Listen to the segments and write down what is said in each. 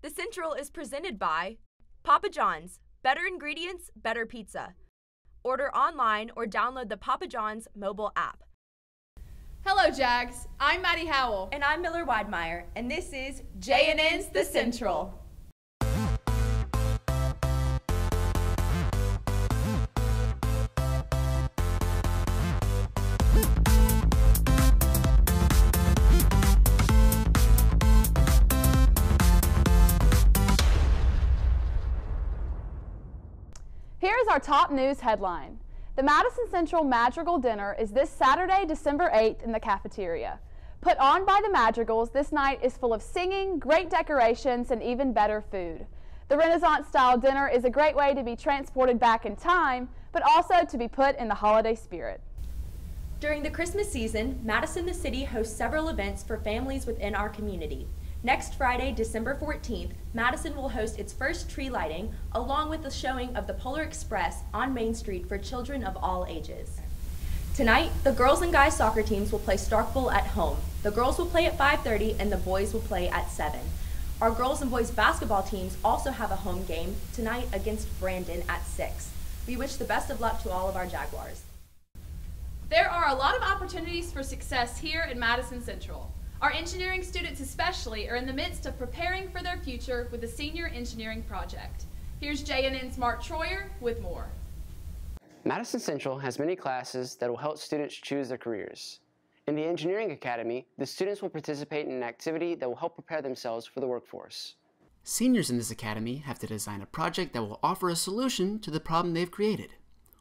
The Central is presented by Papa John's, better ingredients, better pizza. Order online or download the Papa John's mobile app. Hello, Jags. I'm Maddie Howell. And I'm Miller Widemire, and this is J&N's The Central. Here's our top news headline. The Madison Central Madrigal Dinner is this Saturday, December 8th in the cafeteria. Put on by the Madrigals, this night is full of singing, great decorations, and even better food. The Renaissance-style dinner is a great way to be transported back in time, but also to be put in the holiday spirit. During the Christmas season, Madison the City hosts several events for families within our community. Next Friday, December 14th, Madison will host its first tree lighting, along with the showing of the Polar Express on Main Street for children of all ages. Tonight, the girls and guys soccer teams will play Starkville at home. The girls will play at 5:30 and the boys will play at 7. Our girls and boys basketball teams also have a home game tonight against Brandon at 6. We wish the best of luck to all of our Jaguars. There are a lot of opportunities for success here at Madison Central. Our engineering students especially are in the midst of preparing for their future with the Senior Engineering Project. Here's JNN's Mark Troyer with more. Madison Central has many classes that will help students choose their careers. In the Engineering Academy, the students will participate in an activity that will help prepare themselves for the workforce. Seniors in this academy have to design a project that will offer a solution to the problem they've created.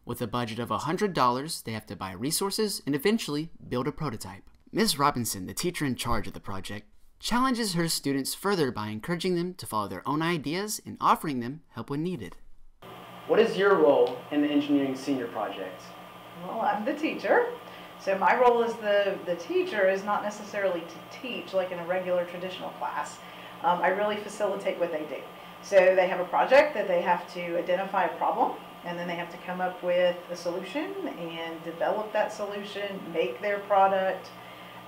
With a budget of $100, they have to buy resources and eventually build a prototype. Ms. Robinson, the teacher in charge of the project, challenges her students further by encouraging them to follow their own ideas and offering them help when needed. What is your role in the Engineering Senior Project? Well, I'm the teacher. So my role as the teacher is not necessarily to teach like in a regular traditional class. I really facilitate what they do. So they have a project that they have to identify a problem, and then they have to come up with a solution and develop that solution, make their product,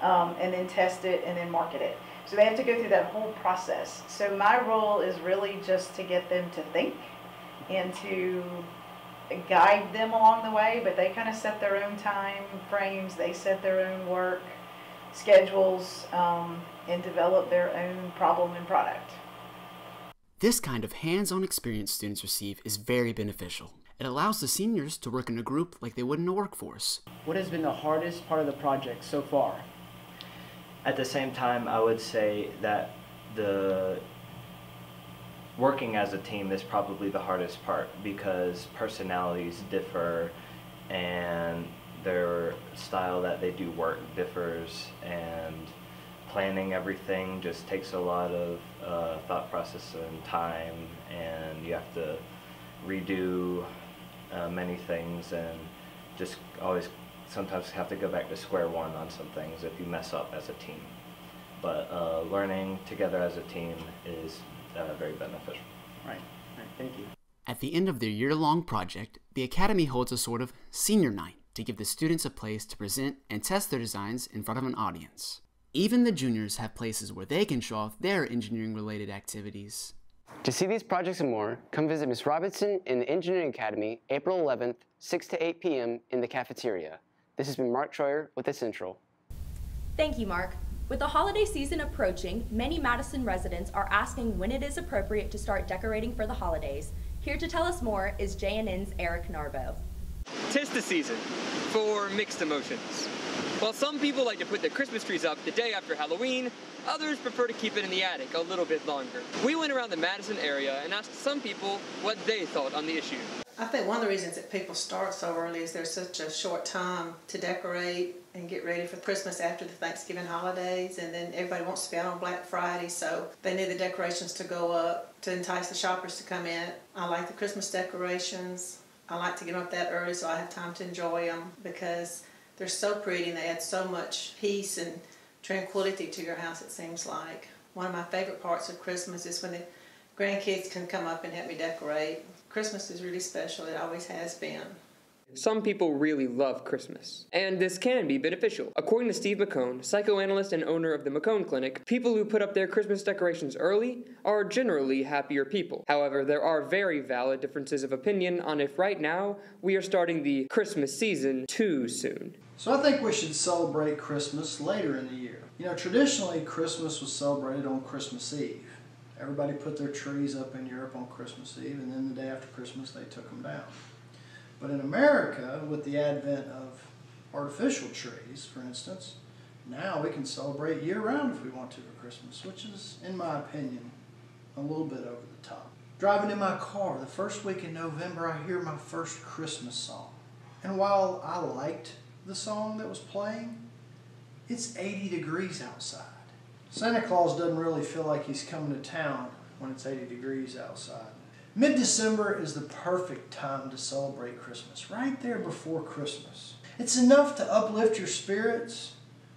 and then test it and then market it. So they have to go through that whole process. So my role is really just to get them to think and to guide them along the way, but they kind of set their own time frames, they set their own work schedules, and develop their own problem and product. This kind of hands-on experience students receive is very beneficial. It allows the seniors to work in a group like they would in a workforce. What has been the hardest part of the project so far? At the same time, I would say that the working as a team is probably the hardest part because personalities differ and their style that they do work differs, and planning everything just takes a lot of thought process and time, and you have to redo many things and just always sometimes have to go back to square one on some things if you mess up as a team. But learning together as a team is very beneficial. Right, thank you. At the end of their year-long project, the Academy holds a sort of senior night to give the students a place to present and test their designs in front of an audience. Even the juniors have places where they can show off their engineering-related activities. To see these projects and more, come visit Ms. Robinson in the Engineering Academy, April 11th, 6 to 8 p.m. in the cafeteria. This has been Mark Troyer with The Central. Thank you, Mark. With the holiday season approaching, many Madison residents are asking when it is appropriate to start decorating for the holidays. Here to tell us more is JNN's Eric Narbo. 'Tis the season for mixed emotions. While some people like to put their Christmas trees up the day after Halloween, others prefer to keep it in the attic a little bit longer. We went around the Madison area and asked some people what they thought on the issue. I think one of the reasons that people start so early is there's such a short time to decorate and get ready for Christmas after the Thanksgiving holidays, and then everybody wants to be out on Black Friday, so they need the decorations to go up to entice the shoppers to come in. I like the Christmas decorations. I like to get them up that early so I have time to enjoy them because they're so pretty and they add so much peace and tranquility to your house, it seems like. One of my favorite parts of Christmas is when the grandkids can come up and help me decorate. Christmas is really special. It always has been. Some people really love Christmas, and this can be beneficial. According to Steve McCone, psychoanalyst and owner of the McCone Clinic, people who put up their Christmas decorations early are generally happier people. However, there are very valid differences of opinion on if right now we are starting the Christmas season too soon. So I think we should celebrate Christmas later in the year. You know, traditionally Christmas was celebrated on Christmas Eve. Everybody put their trees up in Europe on Christmas Eve, and then the day after Christmas they took them down. But in America, with the advent of artificial trees, for instance, now we can celebrate year-round if we want to for Christmas, which is, in my opinion, a little bit over the top. Driving in my car, the first week in November, I hear my first Christmas song. And while I liked the song that was playing, it's 80 degrees outside. Santa Claus doesn't really feel like he's coming to town when it's 80 degrees outside. Mid-December is the perfect time to celebrate Christmas, right there before Christmas. It's enough to uplift your spirits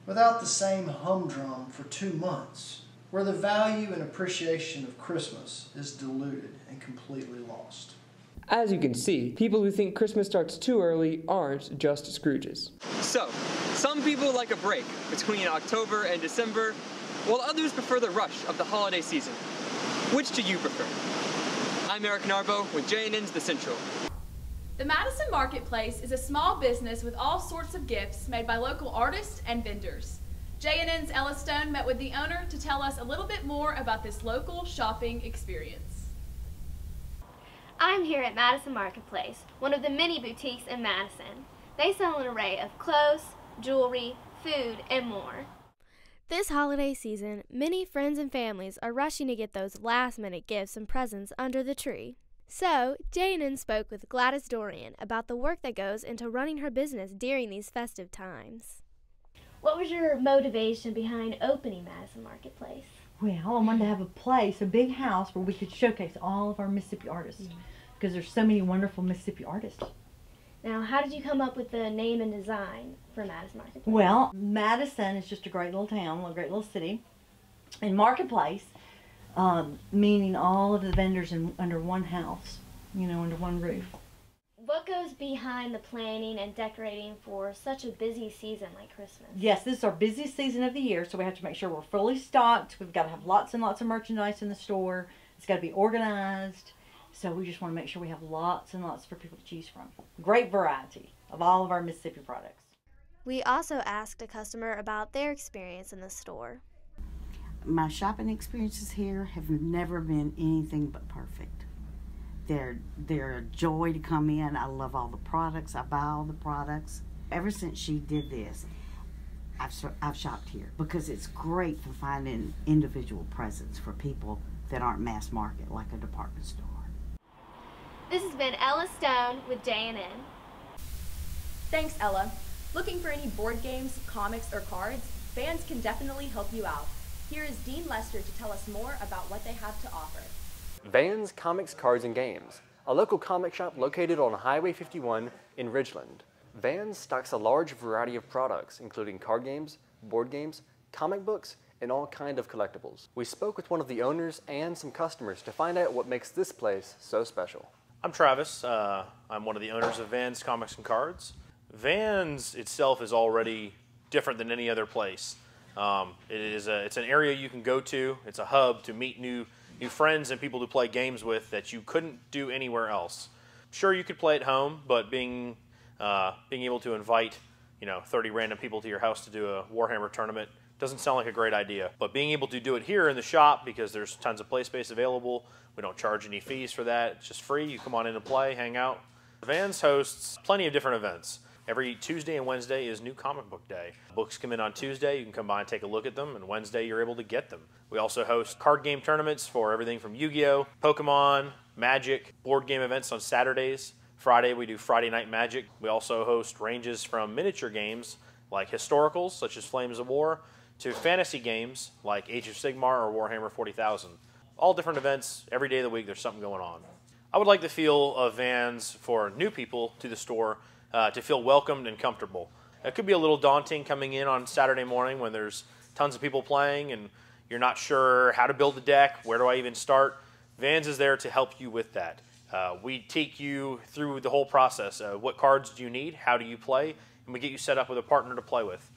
without the same humdrum for 2 months, where the value and appreciation of Christmas is diluted and completely lost. As you can see, people who think Christmas starts too early aren't just Scrooges. So, some people like a break between October and December, while others prefer the rush of the holiday season. Which do you prefer? I'm Eric Narbo with JNN's The Central. The Madison Marketplace is a small business with all sorts of gifts made by local artists and vendors. JNN's Ella Stone met with the owner to tell us a little bit more about this local shopping experience. I'm here at Madison Marketplace, one of the many boutiques in Madison. They sell an array of clothes, jewelry, food, and more. This holiday season, many friends and families are rushing to get those last-minute gifts and presents under the tree. So, JNN spoke with Gladys Dorian about the work that goes into running her business during these festive times. What was your motivation behind opening Madison Marketplace? Well, I wanted to have a place, a big house where we could showcase all of our Mississippi artists, because there's so many wonderful Mississippi artists. Now, how did you come up with the name and design for Madison Marketplace? Well, Madison is just a great little town, a great little city. And Marketplace, meaning all of the vendors under one house, you know, under one roof. What goes behind the planning and decorating for such a busy season like Christmas? Yes, this is our busiest season of the year, so we have to make sure we're fully stocked. We've got to have lots and lots of merchandise in the store. It's got to be organized. So we just want to make sure we have lots and lots for people to choose from. Great variety of all of our Mississippi products. We also asked a customer about their experience in the store. My shopping experiences here have never been anything but perfect. They're a joy to come in. I love all the products. I buy all the products. Ever since she did this, I've shopped here because it's great for finding individual presents for people that aren't mass market like a department store. This has been Ella Stone with JNN. Thanks, Ella. Looking for any board games, comics, or cards? Vans can definitely help you out. Here is Dean Lester to tell us more about what they have to offer. Vans Comics, Cards, and Games, a local comic shop located on Highway 51 in Ridgeland. Vans stocks a large variety of products, including card games, board games, comic books, and all kinds of collectibles. We spoke with one of the owners and some customers to find out what makes this place so special. I'm Travis. I'm one of the owners of Vans Comics and Cards. Vans itself is already different than any other place. It's an area you can go to. It's a hub to meet new friends and people to play games with that you couldn't do anywhere else. Sure, you could play at home, but being able to invite 30 random people to your house to do a Warhammer tournament doesn't sound like a great idea. But being able to do it here in the shop, because there's tons of play space available, we don't charge any fees for that. It's just free. You come on in and play, hang out. Vans hosts plenty of different events. Every Tuesday and Wednesday is New Comic Book Day. Books come in on Tuesday, you can come by and take a look at them, and Wednesday you're able to get them. We also host card game tournaments for everything from Yu-Gi-Oh!, Pokemon, Magic, board game events on Saturdays. Friday we do Friday Night Magic. We also host ranges from miniature games like historicals, such as Flames of War, to fantasy games like Age of Sigmar or Warhammer 40,000. All different events, every day of the week there's something going on. I would like the feel of Vans for new people to the store to feel welcomed and comfortable. It could be a little daunting coming in on Saturday morning when there's tons of people playing and you're not sure how to build the deck, where do I even start. Vans is there to help you with that. We take you through the whole process. What cards do you need? How do you play? And we get you set up with a partner to play with.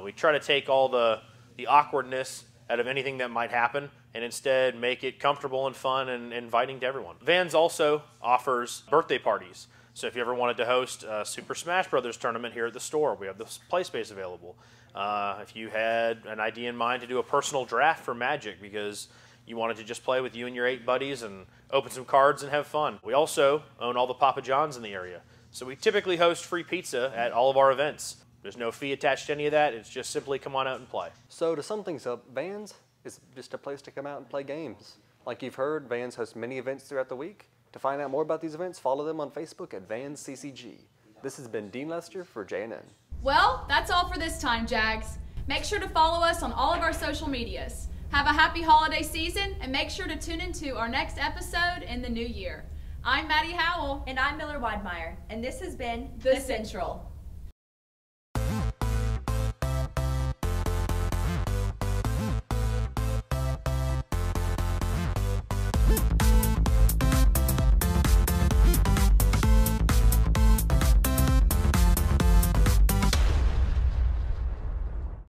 We try to take all the awkwardness out of anything that might happen and instead make it comfortable and fun and inviting to everyone. Vans also offers birthday parties. So if you ever wanted to host a Super Smash Brothers tournament here at the store, we have the play space available. If you had an idea in mind to do a personal draft for Magic because you wanted to just play with you and your 8 buddies and open some cards and have fun. We also own all the Papa John's in the area. So we typically host free pizza at all of our events. There's no fee attached to any of that. It's just simply come on out and play. So to sum things up, Vans is just a place to come out and play games. Like you've heard, Vans hosts many events throughout the week. To find out more about these events, follow them on Facebook at VansCCG. This has been Dean Lester for JNN. Well, that's all for this time, Jags. Make sure to follow us on all of our social medias. Have a happy holiday season, and make sure to tune into our next episode in the new year. I'm Maddie Howell. And I'm Miller Widemire. And this has been The Central.